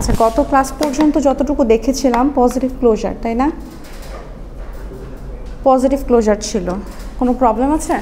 আচ্ছা, গত ক্লাস পর্যন্ত যতটুকু দেখেছিলাম পজিটিভ ক্লোজার, তাই না? পজিটিভ ক্লোজার ছিল, কোনো প্রবলেম আছে?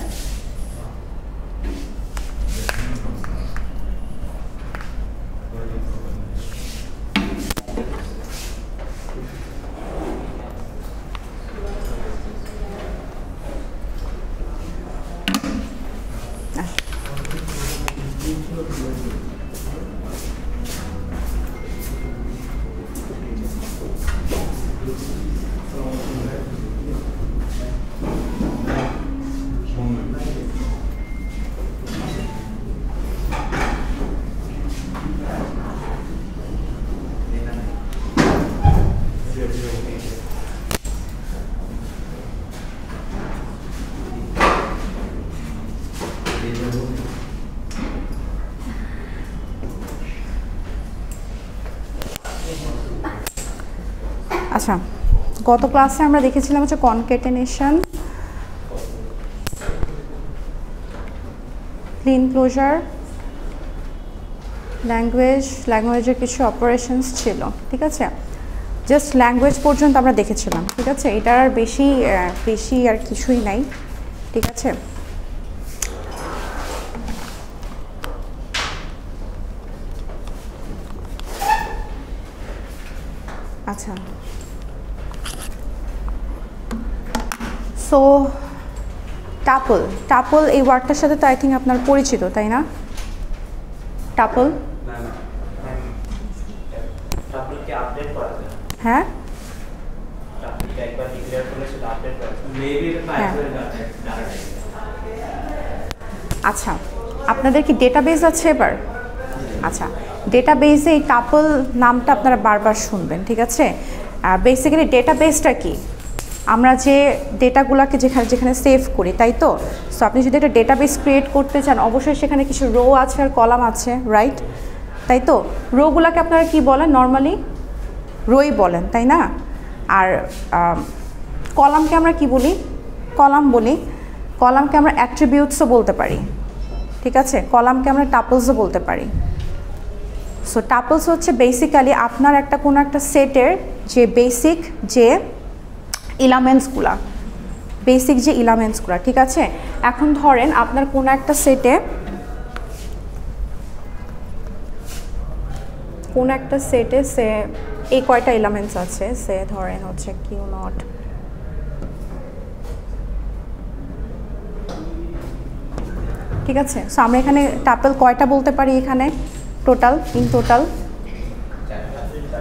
আচ্ছা, গত ক্লাসে আমরা দেখেছিলাম হচ্ছে কনকেটেনেশন, ক্লিন ক্লোজার, ল্যাঙ্গুয়েজের কিছু অপারেশনস ছিল, ঠিক আছে? জাস্ট ল্যাঙ্গুয়েজ পর্যন্ত আমরা দেখেছিলাম, ঠিক আছে? এটার আর বেশি আর কিছুই নাই, ঠিক আছে? আচ্ছা, সো টাপল এই ওয়ার্ডটার সাথে তো আই থিঙ্ক আপনার পরিচিত, তাই না? টাপল, হ্যাঁ, আচ্ছা, আপনাদের কি ডেটাবেস আছে এবার? আচ্ছা, ডেটাবেসে এই টাপল নামটা আপনারা বারবার শুনবেন, ঠিক আছে? বেসিক্যালি ডেটাবেসটা কি? আমরা যে ডেটাগুলোকে যেখানে সেভ করি, তাই তো? সো আপনি যদি একটা ডেটাবেস ক্রিয়েট করতে চান, অবশ্যই সেখানে কিছু রো আছে আর কলাম আছে, রাইট? তাই তো? রোগুলোকে আপনারা কি বলেন? নর্মালি রোই বলেন, তাই না? আর কলামকে আমরা কি বলি? কলাম বলি। কলামকে আমরা অ্যাট্রিবিউটসও বলতে পারি, ঠিক আছে? কলামকে আমরা টাপলসও বলতে পারি। সো টাপলস হচ্ছে বেসিক্যালি আপনার কোনো একটা সেটের যে বেসিক যে এলিমেন্টসগুলা, ঠিক আছে? এখন ধরেন আপনার কোনো একটা সেটে সে এই কয়টা এলিমেন্টস আছে, সে ধরেন হচ্ছে কিউ নট, ঠিক আছে? সো আমরা এখানে টাপল কয়টা বলতে পারি? এখানে টোটাল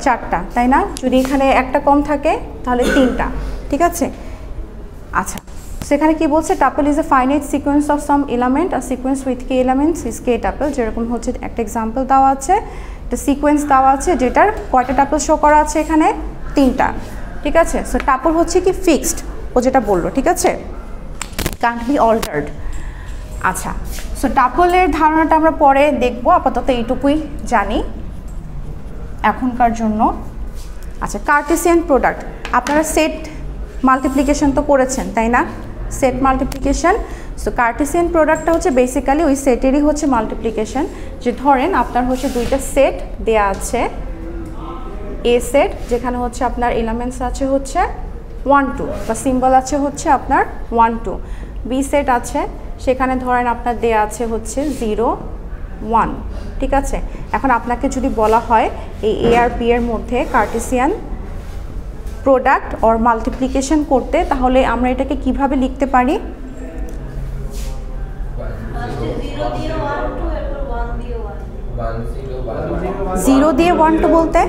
4টা, তাই না? যদি এখানে একটা কম থাকে তাহলে 3টা, ঠিক আছে? আচ্ছা, সেখানে কি বলছে? Tuple is a finite sequence of some element, a sequence with K elements is K tuple. যেরকম হচ্ছে একটা এক্সাম্পল দেওয়া আছে, একটা সিকোয়েন্স দেওয়া আছে যেটার কয়টা টাপল শো করা আছে এখানে? 3টা, ঠিক আছে? সো টাপল হচ্ছে কি ফিক্সড, ও যেটা বললো, ঠিক আছে? Can't be altered. আচ্ছা, সো টাপলের ধারণাটা আমরা পরে দেখবো, আপাতত এইটুকুই জানি এখনকার জন্য। আচ্ছা, কার্টেসিয়ান প্রোডাক্ট, আপনারা সেট মাল্টিপ্লিকেশন তো করেছেন, তাই না? Set multiplication. সো কার্টেসিয়ান প্রোডাক্টটা হচ্ছে বেসিক্যালি ওই সেটেরই হচ্ছে মাল্টিপ্লিকেশন। যে ধরেন আপনার হচ্ছে দুইটা সেট দেয়া আছে, এ সেট যেখানে হচ্ছে আপনার এলিমেন্টস আছে হচ্ছে 1 2 বা সিম্বল আছে হচ্ছে আপনার 1 2, বি সেট আছে সেখানে ধরেন আপনার দেয়া আছে হচ্ছে 0 1, ঠিক আছে? এখন আপনাকে যদি বলা হয় এই এ আর বি এর মধ্যে কার্টেসিয়ান প্রোডাক্ট অর মাল্টিপ্লিকেশন করতে, তাহলে আমরা এটাকে কিভাবে লিখতে পারি? 0 দিয়ে 1 2 বলতে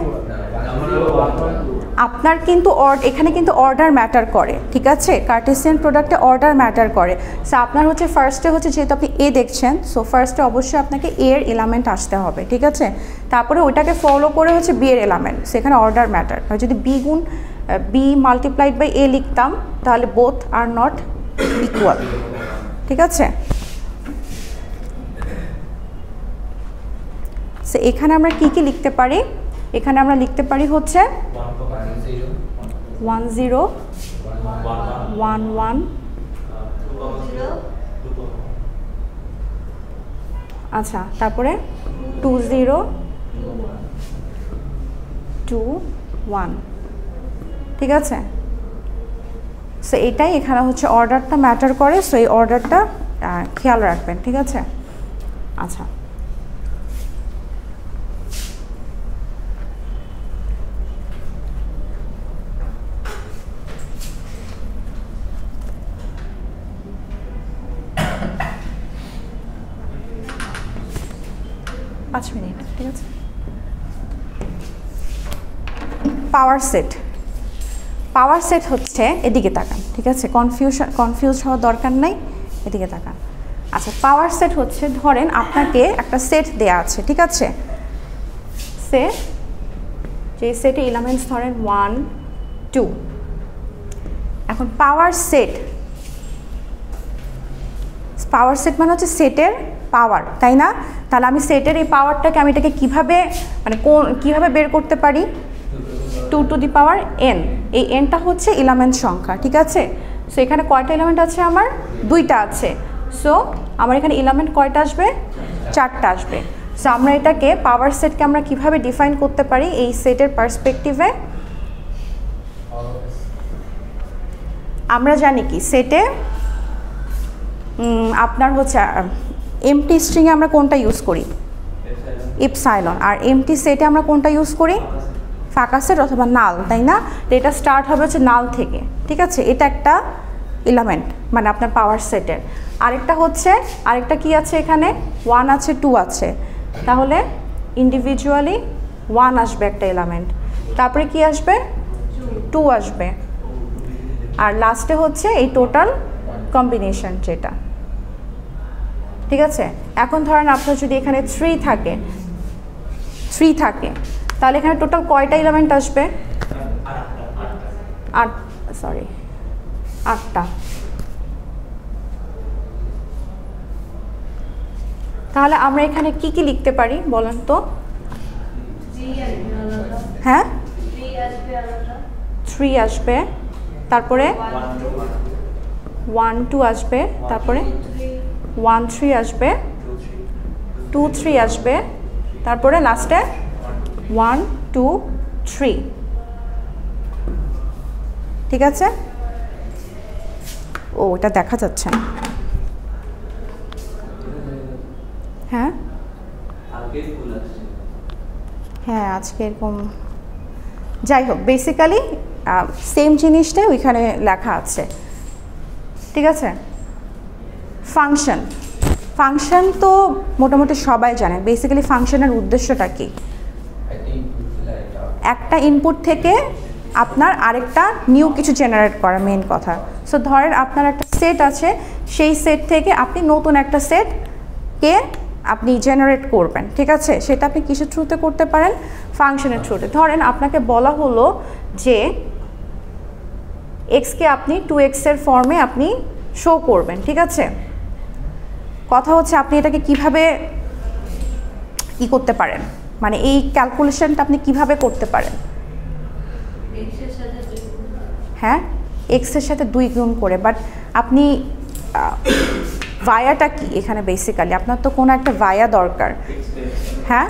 আপনার কিন্তু এখানে কিন্তু অর্ডার ম্যাটার করে, ঠিক আছে? কার্টেসিয়ান প্রোডাক্টে অর্ডার ম্যাটার করে। সো আপনার হচ্ছে ফার্স্টে হচ্ছে যেহেতু আপনি এ দেখছেন, সো ফার্স্টে অবশ্যই আপনাকে এ এর এলিমেন্ট আসতে হবে, ঠিক আছে? তারপরে ওইটাকে ফলো করে হচ্ছে বি এর এলিমেন্ট, সেখানে অর্ডার ম্যাটার। আর যদি বি মাল্টিপ্লাইড বাই এ লিখতাম তাহলে বোথ আর নট ইকুয়াল, ঠিক আছে? সো এখানে আমরা কি লিখতে পারি? এখানে আমরা লিখতে পারি হচ্ছে 1 0 1 1, আচ্ছা, তারপরে 2 0 2 1, ঠিক আছে? সো এটাই এখানে হচ্ছে অর্ডারটা ম্যাটার করে, সো এই অর্ডারটা খেয়াল রাখবেন, ঠিক আছে? আচ্ছা, পাঁচ মিনিট, ঠিক আছে? পাওয়ার সেট, পাওয়ার সেট হচ্ছে, এদিকে তাকান, ঠিক আছে? কনফিউজ হওয়ার দরকার নাই, এদিকে তাকান। আচ্ছা, পাওয়ার সেট হচ্ছে, ধরেন আপনাকে একটা সেট দেয়া আছে, ঠিক আছে? সেট, যে সেটে এলিমেন্টস ধরেন 1 2। এখন পাওয়ার সেট, পাওয়ার সেট মানে হচ্ছে সেটের পাওয়ার, তাই না? তাহলে আমি সেটের এই পাওয়ারটাকে আমি এটাকে কীভাবে মানে কীভাবে বের করতে পারি? 2 টু দি পাওয়ার n। এই nটা হচ্ছে এলিমেন্ট সংখ্যা, ঠিক আছে? সো এখানে কয়টা এলিমেন্ট আছে? আমার 2টা আছে। সো আমার এখানে এলিমেন্ট কয়টা আসবে? 4টা আসবে। সো আমরা এটাকে পাওয়ার সেটকে আমরা কিভাবে ডিফাইন করতে পারি এই সেটের পার্সপেক্টিভে? আমরা জানি কি সেটে আপনার হচ্ছে এমটি স্ট্রিংয়ে আমরা কোনটা ইউজ করি? ইপসাইলন। আর এমটি সেটে আমরা কোনটা ইউজ করি? ফাঁকা সেট অথবা নাল, তাই না? এটা স্টার্ট হবে হচ্ছে নাল থেকে, ঠিক আছে? এটা একটা এলিমেন্ট মানে আপনার পাওয়ার সেটের। আরেকটা হচ্ছে, আরেকটা কি আছে এখানে? 1 আছে, 2 আছে, তাহলে ইন্ডিভিজুয়ালি 1 আসবে একটা এলিমেন্ট, তারপরে কি আসবে? 2 আসবে, আর লাস্টে হচ্ছে এই টোটাল কম্বিনেশন যেটা, ঠিক আছে? এখন ধরেন আপনার যদি এখানে 3 থাকে তাহলে এখানে টোটাল কয়টা এলিমেন্ট আসবে? 8টা। তাহলে আমরা এখানে কি কি লিখতে পারি বলেন তো? হ্যাঁ, 3 আসবে, তারপরে 1 2 আসবে, তারপরে 1 3 আসবে, 2 3 আসবে, তারপরে লাস্টে 1 2 3, ঠিক আছে? ও, এটা দেখা যাচ্ছে না। হ্যাঁ হ্যাঁ, আজকে এরকম, যাই হোক, বেসিক্যালি সেম জিনিসটাই ওইখানে লেখা আছে, ঠিক আছে? ফাংশন, ফাংশন তো মোটামুটি সবাই জানে। বেসিক্যালি ফাংশনের উদ্দেশ্যটা কি? একটা ইনপুট থেকে আপনার আরেকটা নিউ কিছু জেনারেট করা, মেন কথা। সো ধরেন আপনার একটা সেট আছে, সেই সেট থেকে আপনি নতুন একটা সেটকে আপনি জেনারেট করবেন, ঠিক আছে? সেটা আপনি কিসের থ্রুতে করতে পারেন? ফাংশনের থ্রুতে। ধরেন আপনাকে বলা হলো যে এক্সকে আপনি 2x এর ফর্মে আপনি শো করবেন, ঠিক আছে? কথা হচ্ছে আপনি এটাকে কিভাবে কি করতে পারেন, মানে এই ক্যালকুলেশনটা আপনি কিভাবে করতে পারেন? হ্যাঁ, এক্সের সাথে 2 গুণ করে। বাট আপনি ভায়াটা কি এখানে? বেসিক্যালি আপনার তো কোনো একটা ভায়া দরকার। হ্যাঁ,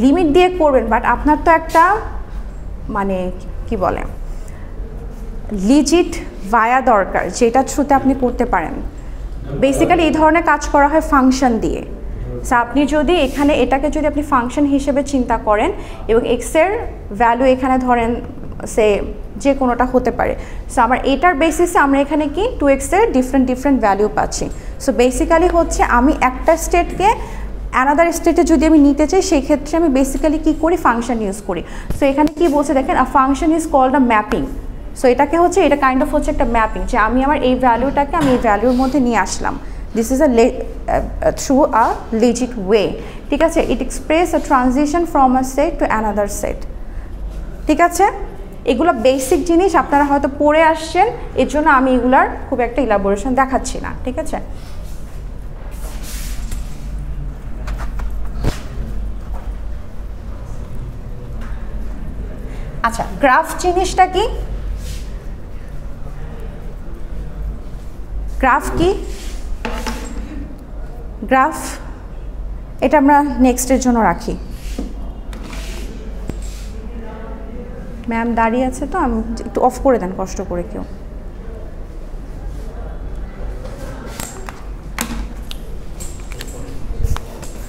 লিমিট দিয়ে করবেন, বাট আপনার তো একটা মানে কি বলে লিজিট ভায়া দরকার, যেটা থ্রুতে আপনি করতে পারেন। বেসিক্যালি এই ধরনের কাজ করা হয় ফাংশন দিয়ে। সো আপনি যদি এখানে এটাকে যদি আপনি ফাংশন হিসেবে চিন্তা করেন এবং এক্সের ভ্যালু এখানে ধরেন সে যে কোনোটা হতে পারে, সো আমার এটার বেসিসে আমরা এখানে কি 2x এর ডিফারেন্ট ভ্যালু পাচ্ছি। সো বেসিক্যালি হচ্ছে আমি একটা স্টেটকে অ্যানাদার স্টেটে যদি আমি নিতে চাই, সেই ক্ষেত্রে আমি বেসিক্যালি কি করি? ফাংশন ইউজ করি। সো এখানে কি বলছে দেখেন, a function is called a mapping. So এটাকে হচ্ছে, এটা কাইন্ড অফ হচ্ছে একটা ম্যাপিং, যে আমি আমার এই ভ্যালুটাকে আমি এই ভ্যালুর মধ্যে নিয়ে আসলাম। This is through a legit way, ঠিক আছে? It express a transition from a set to another set, ঠিক আছে? এগুলো বেসিক জিনিস আপনারা হয়তো পড়ে আসছেন, এর জন্য আমি এগুলার খুব একটা ইলাবোরেশন দেখাচ্ছি না, ঠিক আছে? আচ্ছা, গ্রাফ জিনিসটা কি? গ্রাফ কি? গ্রাফ এটা আমরা নেক্সটের জন্য রাখি। ম্যাম দাঁড়িয়ে আছে তো, আমি একটু অফ করে দেন কষ্ট করে কেউ।